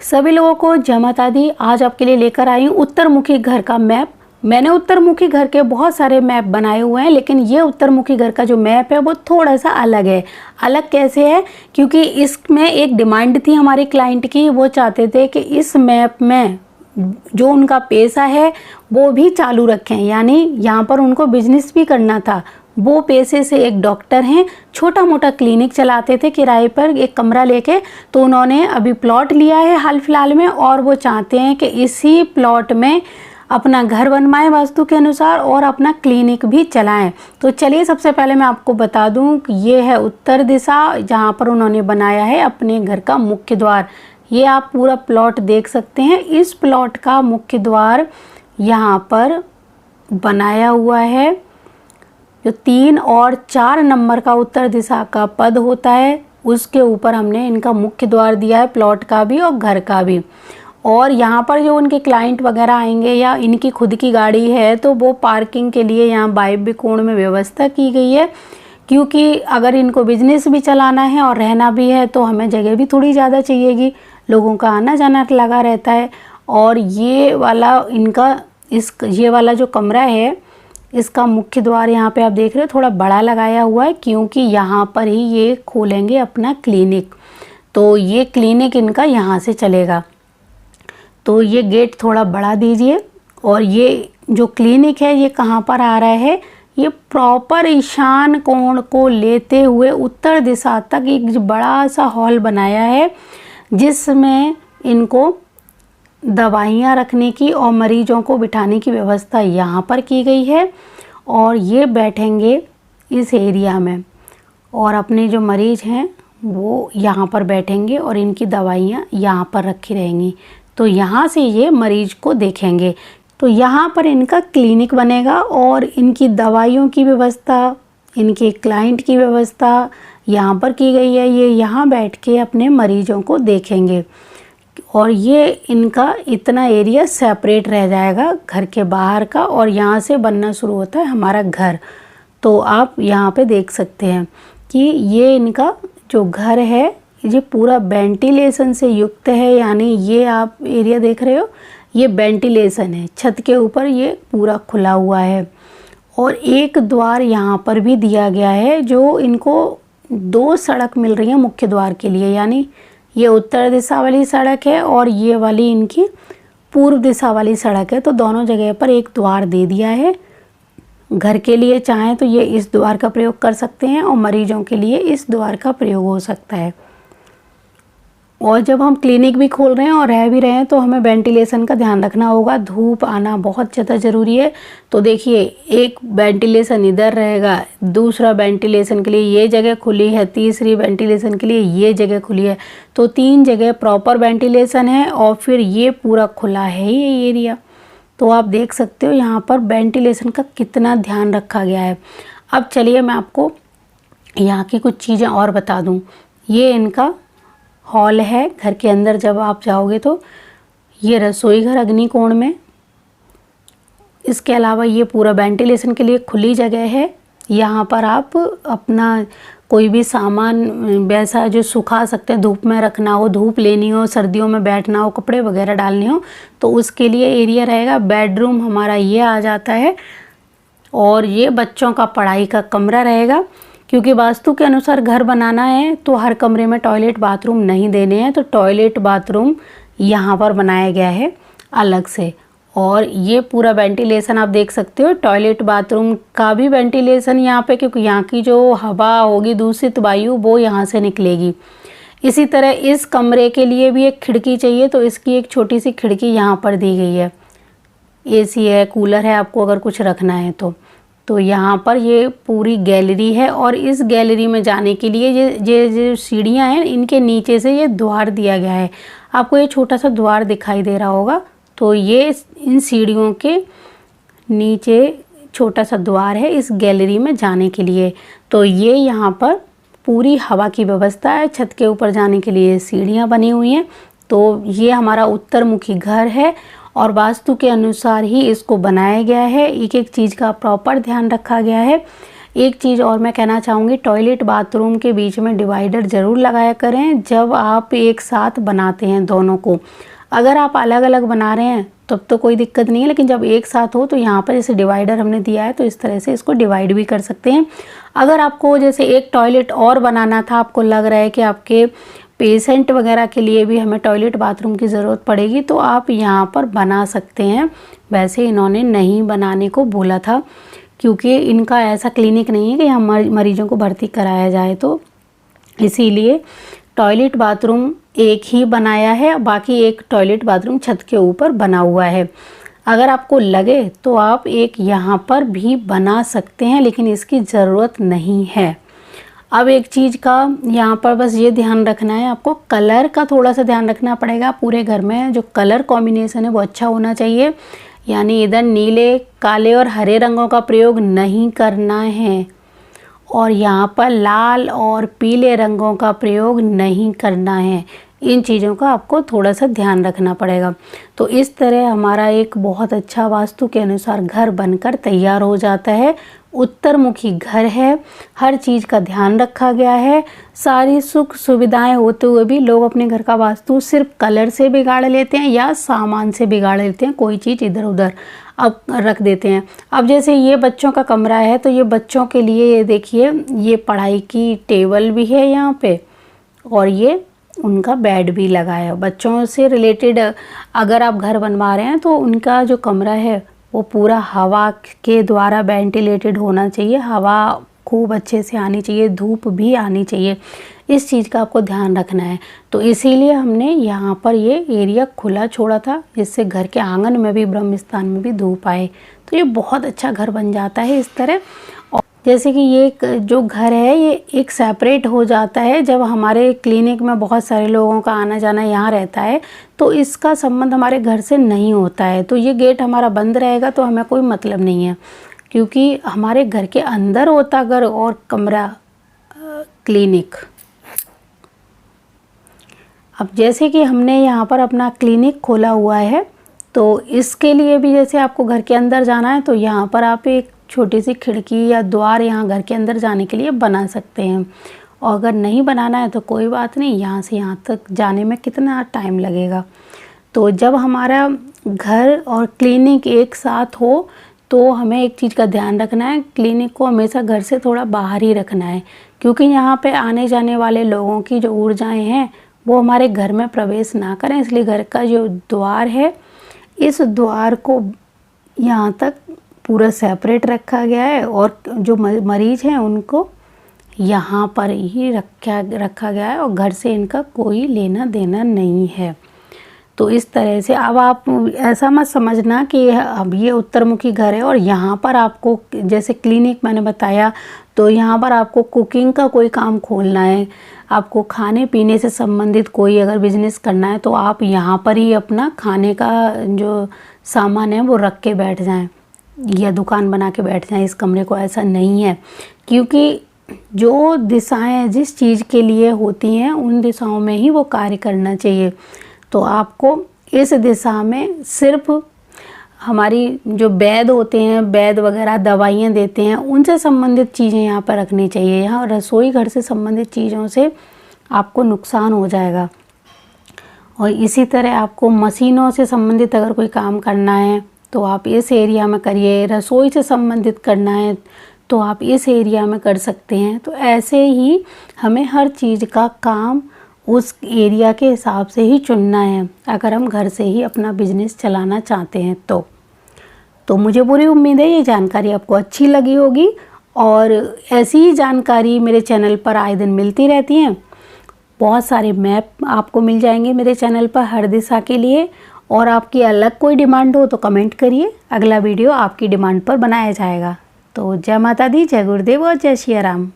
सभी लोगों को जय माता दी। आज आपके लिए लेकर आई हूँ उत्तरमुखी घर का मैप। मैंने उत्तरमुखी घर के बहुत सारे मैप बनाए हुए हैं, लेकिन ये उत्तरमुखी घर का जो मैप है वो थोड़ा सा अलग है। अलग कैसे है? क्योंकि इसमें एक डिमांड थी हमारे क्लाइंट की। वो चाहते थे कि इस मैप में जो उनका पेशा है वो भी चालू रखें, यानी यहाँ पर उनको बिजनेस भी करना था। वो पेशे से एक डॉक्टर हैं, छोटा मोटा क्लिनिक चलाते थे किराए पर एक कमरा लेके। तो उन्होंने अभी प्लॉट लिया है हाल फिलहाल में, और वो चाहते हैं कि इसी प्लॉट में अपना घर बनवाएं वास्तु के अनुसार और अपना क्लिनिक भी चलाएं। तो चलिए सबसे पहले मैं आपको बता दूं कि ये है उत्तर दिशा, जहां पर उन्होंने बनाया है अपने घर का मुख्य द्वार। ये आप पूरा प्लॉट देख सकते हैं। इस प्लॉट का मुख्य द्वार यहाँ पर बनाया हुआ है। जो 3 और 4 नंबर का उत्तर दिशा का पद होता है उसके ऊपर हमने इनका मुख्य द्वार दिया है, प्लॉट का भी और घर का भी। और यहाँ पर जो उनके क्लाइंट वगैरह आएंगे या इनकी खुद की गाड़ी है तो वो पार्किंग के लिए यहाँ वायव्य कोण में व्यवस्था की गई है, क्योंकि अगर इनको बिजनेस भी चलाना है और रहना भी है तो हमें जगह भी थोड़ी ज़्यादा चाहिएगी। लोगों का आना जाना लगा रहता है। और ये वाला इनका ये वाला जो कमरा है इसका मुख्य द्वार यहाँ पे आप देख रहे हो थोड़ा बड़ा लगाया हुआ है, क्योंकि यहाँ पर ही ये खोलेंगे अपना क्लिनिक। तो ये क्लिनिक इनका यहाँ से चलेगा। तो ये गेट थोड़ा बड़ा दीजिए। और ये जो क्लिनिक है ये कहाँ पर आ रहा है? ये प्रॉपर ईशान कोण को लेते हुए उत्तर दिशा तक एक बड़ा सा हॉल बनाया है, जिसमें इनको दवाइयाँ रखने की और मरीजों को बिठाने की व्यवस्था यहाँ पर की गई है। और ये बैठेंगे इस एरिया में और अपने जो मरीज हैं वो यहाँ पर बैठेंगे और इनकी दवाइयाँ यहाँ पर रखी रहेंगी। तो यहाँ से ये मरीज को देखेंगे। तो यहाँ पर इनका क्लिनिक बनेगा और इनकी दवाइयों की व्यवस्था, इनके क्लाइंट की व्यवस्था यहाँ पर की गई है। ये यहाँ बैठ के अपने मरीजों को देखेंगे। और ये इनका इतना एरिया सेपरेट रह जाएगा घर के बाहर का, और यहाँ से बनना शुरू होता है हमारा घर। तो आप यहाँ पे देख सकते हैं कि ये इनका जो घर है ये पूरा वेंटिलेशन से युक्त है, यानी ये आप एरिया देख रहे हो ये वेंटिलेशन है। छत के ऊपर ये पूरा खुला हुआ है। और एक द्वार यहाँ पर भी दिया गया है, जो इनको 2 सड़क मिल रही है मुख्य द्वार के लिए, यानी ये उत्तर दिशा वाली सड़क है और ये वाली इनकी पूर्व दिशा वाली सड़क है। तो दोनों जगह पर एक द्वार दे दिया है। घर के लिए चाहें तो ये इस द्वार का प्रयोग कर सकते हैं और मरीजों के लिए इस द्वार का प्रयोग हो सकता है। और जब हम क्लिनिक भी खोल रहे हैं और रह भी रहे हैं तो हमें वेंटिलेशन का ध्यान रखना होगा। धूप आना बहुत ज़्यादा ज़रूरी है। तो देखिए एक वेंटिलेशन इधर रहेगा, दूसरा वेंटिलेशन के लिए ये जगह खुली है, तीसरी वेंटिलेशन के लिए ये जगह खुली है। तो 3 जगह प्रॉपर वेंटिलेशन है और फिर ये पूरा खुला है ये एरिया। तो आप देख सकते हो यहाँ पर वेंटिलेशन का कितना ध्यान रखा गया है। अब चलिए मैं आपको यहाँ की कुछ चीज़ें और बता दूँ। ये इनका हॉल है। घर के अंदर जब आप जाओगे तो ये रसोई घर अग्निकोण में। इसके अलावा ये पूरा वेंटिलेशन के लिए खुली जगह है। यहाँ पर आप अपना कोई भी सामान वैसा जो सुखा सकते हैं, धूप में रखना हो, धूप लेनी हो, सर्दियों में बैठना हो, कपड़े वगैरह डालने हो तो उसके लिए एरिया रहेगा। बेडरूम हमारा ये आ जाता है। और ये बच्चों का पढ़ाई का कमरा रहेगा, क्योंकि वास्तु के अनुसार घर बनाना है तो हर कमरे में टॉयलेट बाथरूम नहीं देने हैं। तो टॉयलेट बाथरूम यहाँ पर बनाया गया है अलग से। और ये पूरा वेंटिलेशन आप देख सकते हो, टॉयलेट बाथरूम का भी वेंटिलेशन यहाँ पे, क्योंकि यहाँ की जो हवा होगी दूषित वायु वो यहाँ से निकलेगी। इसी तरह इस कमरे के लिए भी एक खिड़की चाहिए, तो इसकी एक छोटी सी खिड़की यहाँ पर दी गई है। AC है, कूलर है, आपको अगर कुछ रखना है तो यहाँ पर ये पूरी गैलरी है। और इस गैलरी में जाने के लिए ये जो सीढ़ियाँ हैं इनके नीचे से ये द्वार दिया गया है। आपको ये छोटा सा द्वार दिखाई दे रहा होगा। तो ये इन सीढ़ियों के नीचे छोटा सा द्वार है इस गैलरी में जाने के लिए। तो ये यहाँ पर पूरी हवा की व्यवस्था है। छत के ऊपर जाने के लिए सीढ़ियाँ बनी हुई हैं। तो ये हमारा उत्तरमुखी घर है और वास्तु के अनुसार ही इसको बनाया गया है। एक एक चीज़ का प्रॉपर ध्यान रखा गया है। एक चीज़ और मैं कहना चाहूँगी, टॉयलेट बाथरूम के बीच में डिवाइडर ज़रूर लगाया करें जब आप एक साथ बनाते हैं दोनों को। अगर आप अलग अलग बना रहे हैं तब तो कोई दिक्कत नहीं है, लेकिन जब एक साथ हो तो यहाँ पर जैसे डिवाइडर हमने दिया है तो इस तरह से इसको डिवाइड भी कर सकते हैं। अगर आपको जैसे एक टॉयलेट और बनाना था, आपको लग रहा है कि आपके पेशेंट वगैरह के लिए भी हमें टॉयलेट बाथरूम की ज़रूरत पड़ेगी, तो आप यहाँ पर बना सकते हैं। वैसे इन्होंने नहीं बनाने को बोला था, क्योंकि इनका ऐसा क्लिनिक नहीं है कि यहाँ मरीजों को भर्ती कराया जाए, तो इसीलिए टॉयलेट बाथरूम एक ही बनाया है, बाकी एक टॉयलेट बाथरूम छत के ऊपर बना हुआ है। अगर आपको लगे तो आप एक यहाँ पर भी बना सकते हैं, लेकिन इसकी ज़रूरत नहीं है। अब एक चीज़ का यहाँ पर बस ये ध्यान रखना है, आपको कलर का थोड़ा सा ध्यान रखना पड़ेगा। पूरे घर में जो कलर कॉम्बिनेशन है वो अच्छा होना चाहिए, यानी इधर नीले, काले और हरे रंगों का प्रयोग नहीं करना है, और यहाँ पर लाल और पीले रंगों का प्रयोग नहीं करना है। इन चीज़ों का आपको थोड़ा सा ध्यान रखना पड़ेगा। तो इस तरह हमारा एक बहुत अच्छा वास्तु के अनुसार घर बनकर तैयार हो जाता है। उत्तरमुखी घर है, हर चीज़ का ध्यान रखा गया है। सारी सुख सुविधाएं होते हुए भी लोग अपने घर का वास्तु सिर्फ कलर से बिगाड़ लेते हैं या सामान से बिगाड़ लेते हैं, कोई चीज़ इधर उधर अब रख देते हैं। अब जैसे ये बच्चों का कमरा है, तो ये बच्चों के लिए ये देखिए, ये पढ़ाई की टेबल भी है यहाँ पे, और ये उनका बेड भी लगा है। बच्चों से रिलेटेड अगर आप घर बनवा रहे हैं तो उनका जो कमरा है वो पूरा हवा के द्वारा वेंटिलेटेड होना चाहिए, हवा खूब अच्छे से आनी चाहिए, धूप भी आनी चाहिए। इस चीज़ का आपको ध्यान रखना है। तो इसीलिए हमने यहाँ पर ये एरिया खुला छोड़ा था, जिससे घर के आंगन में भी, ब्रह्म स्थान में भी धूप आए, तो ये बहुत अच्छा घर बन जाता है इस तरह। और जैसे कि ये जो घर है ये एक सेपरेट हो जाता है जब हमारे क्लिनिक में बहुत सारे लोगों का आना जाना यहाँ रहता है, तो इसका संबंध हमारे घर से नहीं होता है। तो ये गेट हमारा बंद रहेगा तो हमें कोई मतलब नहीं है, क्योंकि हमारे घर के अंदर होता घर और कमरा क्लिनिक। अब जैसे कि हमने यहाँ पर अपना क्लिनिक खोला हुआ है, तो इसके लिए भी जैसे आपको घर के अंदर जाना है तो यहाँ पर आप एक छोटी सी खिड़की या द्वार यहाँ घर के अंदर जाने के लिए बना सकते हैं। और अगर नहीं बनाना है तो कोई बात नहीं, यहाँ से यहाँ तक जाने में कितना टाइम लगेगा। तो जब हमारा घर और क्लिनिक एक साथ हो तो हमें एक चीज़ का ध्यान रखना है, क्लिनिक को हमेशा घर से थोड़ा बाहर ही रखना है, क्योंकि यहाँ पे आने जाने वाले लोगों की जो ऊर्जाएं हैं वो हमारे घर में प्रवेश ना करें। इसलिए घर का जो द्वार है, इस द्वार को यहाँ तक पूरा सेपरेट रखा गया है, और जो मरीज हैं उनको यहाँ पर ही रखा गया है, और घर से इनका कोई लेना देना नहीं है। तो इस तरह से अब आप ऐसा मत समझना कि अब ये उत्तरमुखी घर है और यहाँ पर आपको, जैसे क्लिनिक मैंने बताया, तो यहाँ पर आपको कुकिंग का कोई काम खोलना है, आपको खाने पीने से संबंधित कोई अगर बिजनेस करना है तो आप यहाँ पर ही अपना खाने का जो सामान है वो रख के बैठ जाएं या दुकान बना के बैठ जाएं इस कमरे को। ऐसा नहीं है, क्योंकि जो दिशाएं जिस चीज़ के लिए होती हैं उन दिशाओं में ही वो कार्य करना चाहिए। तो आपको इस दिशा में सिर्फ हमारी जो वैद्य होते हैं, वैद्य वगैरह दवाइयाँ देते हैं, उनसे संबंधित चीज़ें यहाँ पर रखनी चाहिए। यहाँ रसोई घर से संबंधित चीज़ों से आपको नुकसान हो जाएगा। और इसी तरह आपको मशीनों से संबंधित अगर कोई काम करना है तो आप इस एरिया में करिए, रसोई से संबंधित करना है तो आप इस एरिया में कर सकते हैं। तो ऐसे ही हमें हर चीज़ का काम उस एरिया के हिसाब से ही चुनना है, अगर हम घर से ही अपना बिजनेस चलाना चाहते हैं तो मुझे पूरी उम्मीद है ये जानकारी आपको अच्छी लगी होगी, और ऐसी ही जानकारी मेरे चैनल पर आए दिन मिलती रहती हैं। बहुत सारे मैप आपको मिल जाएंगे मेरे चैनल पर हर दिशा के लिए, और आपकी अलग कोई डिमांड हो तो कमेंट करिए, अगला वीडियो आपकी डिमांड पर बनाया जाएगा। तो जय माता दी, जय गुरुदेव और जय श्री राम।